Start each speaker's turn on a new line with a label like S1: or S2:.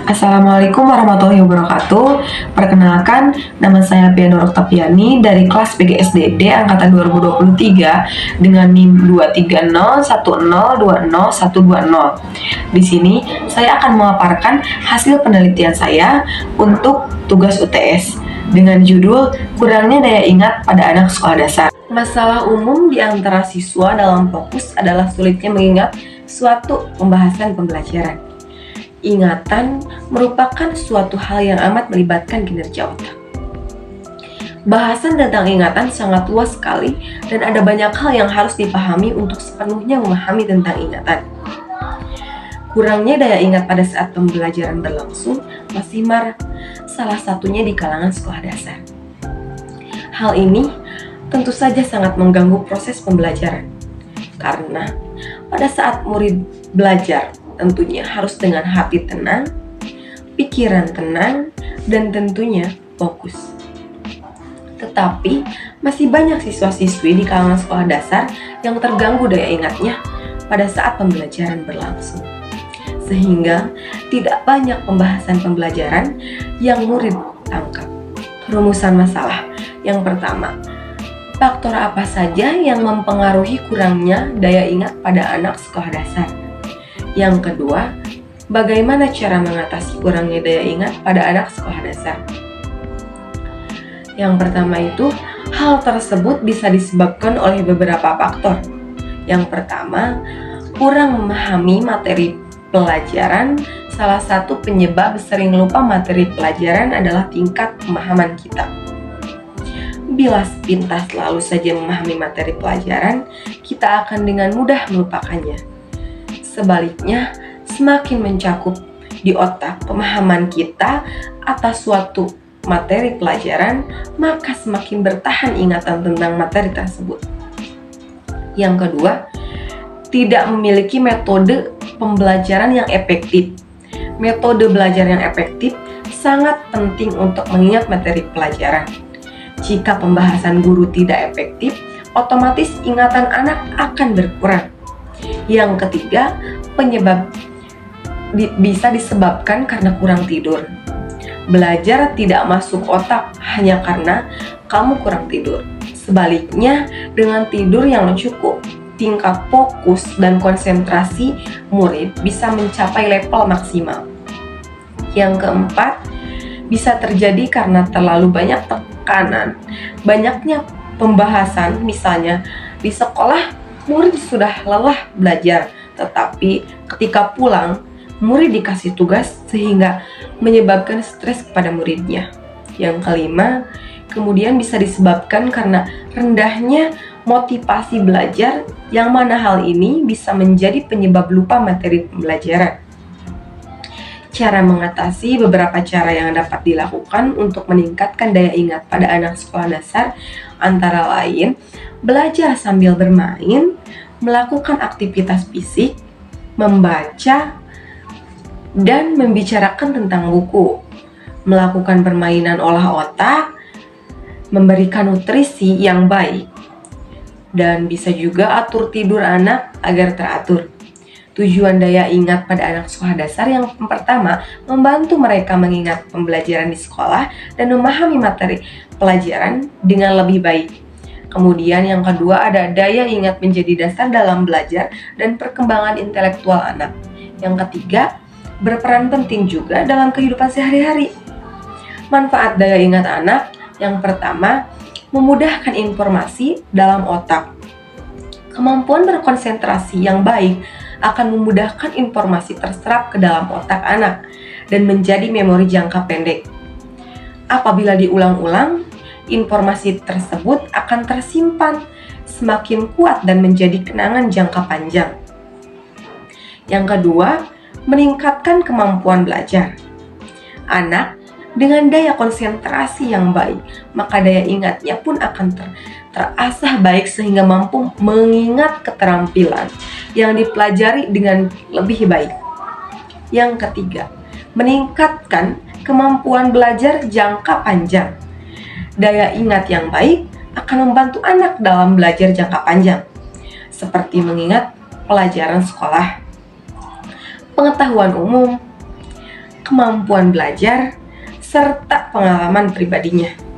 S1: Assalamualaikum warahmatullahi wabarakatuh. Perkenalkan, nama saya Pia Nur Oktaviani dari kelas PGSDD angkatan 2023 dengan NIM 23010202120. Di sini saya akan memaparkan hasil penelitian saya untuk tugas UTS dengan judul kurangnya daya ingat pada anak sekolah dasar. Masalah umum di antara siswa dalam fokus adalah sulitnya mengingat suatu pembahasan pembelajaran. Ingatan merupakan suatu hal yang amat melibatkan kinerja otak. Bahasan tentang ingatan sangat luas sekali dan ada banyak hal yang harus dipahami untuk sepenuhnya memahami tentang ingatan. Kurangnya daya ingat pada saat pembelajaran berlangsung masih marak, salah satunya di kalangan sekolah dasar. Hal ini tentu saja sangat mengganggu proses pembelajaran, karena pada saat murid belajar tentunya harus dengan hati tenang, pikiran tenang, dan tentunya fokus. Tetapi masih banyak siswa-siswi di kalangan sekolah dasar yang terganggu daya ingatnya pada saat pembelajaran berlangsung, sehingga tidak banyak pembahasan pembelajaran yang murid tangkap. Rumusan masalah yang pertama, faktor apa saja yang mempengaruhi kurangnya daya ingat pada anak sekolah dasar? Yang kedua, bagaimana cara mengatasi kurangnya daya ingat pada anak sekolah dasar? Yang pertama itu, hal tersebut bisa disebabkan oleh beberapa faktor. Yang pertama, kurang memahami materi pelajaran. Salah satu penyebab sering lupa materi pelajaran adalah tingkat pemahaman kita. Bila sepintas selalu saja memahami materi pelajaran, kita akan dengan mudah melupakannya. Sebaliknya, semakin mencakup di otak pemahaman kita atas suatu materi pelajaran, maka semakin bertahan ingatan tentang materi tersebut. Yang kedua, tidak memiliki metode pembelajaran yang efektif. Metode belajar yang efektif sangat penting untuk mengingat materi pelajaran. Jika pembahasan guru tidak efektif, otomatis ingatan anak akan berkurang. Yang ketiga, penyebab bisa disebabkan karena kurang tidur. Belajar tidak masuk otak hanya karena kamu kurang tidur. Sebaliknya, dengan tidur yang cukup, tingkat fokus dan konsentrasi murid bisa mencapai level maksimal. Yang keempat, bisa terjadi karena terlalu banyak tekanan, banyaknya pembahasan. Misalnya di sekolah murid sudah lelah belajar, tetapi ketika pulang murid dikasih tugas sehingga menyebabkan stres kepada muridnya. Yang kelima, kemudian bisa disebabkan karena rendahnya motivasi belajar, yang mana hal ini bisa menjadi penyebab lupa materi pembelajaran. Cara mengatasi beberapa cara yang dapat dilakukan untuk meningkatkan daya ingat pada anak sekolah dasar antara lain belajar sambil bermain, melakukan aktivitas fisik, membaca, dan membicarakan tentang buku, melakukan permainan olah otak, memberikan nutrisi yang baik, dan bisa juga atur tidur anak agar teratur. Tujuan daya ingat pada anak sekolah dasar yang pertama, membantu mereka mengingat pembelajaran di sekolah dan memahami materi pelajaran dengan lebih baik. Kemudian yang kedua, ada daya ingat menjadi dasar dalam belajar dan perkembangan intelektual anak. Yang ketiga, berperan penting juga dalam kehidupan sehari-hari. Manfaat daya ingat anak yang pertama, memudahkan informasi dalam otak. Kemampuan berkonsentrasi yang baik akan memudahkan informasi terserap ke dalam otak anak dan menjadi memori jangka pendek. Apabila diulang-ulang, informasi tersebut akan tersimpan semakin kuat dan menjadi kenangan jangka panjang. Yang kedua, meningkatkan kemampuan belajar. Anak dengan daya konsentrasi yang baik, maka daya ingatnya pun akan terasah baik sehingga mampu mengingat keterampilan yang dipelajari dengan lebih baik. Yang ketiga, meningkatkan kemampuan belajar jangka panjang. Daya ingat yang baik akan membantu anak dalam belajar jangka panjang, seperti mengingat pelajaran sekolah, pengetahuan umum, kemampuan belajar, serta pengalaman pribadinya.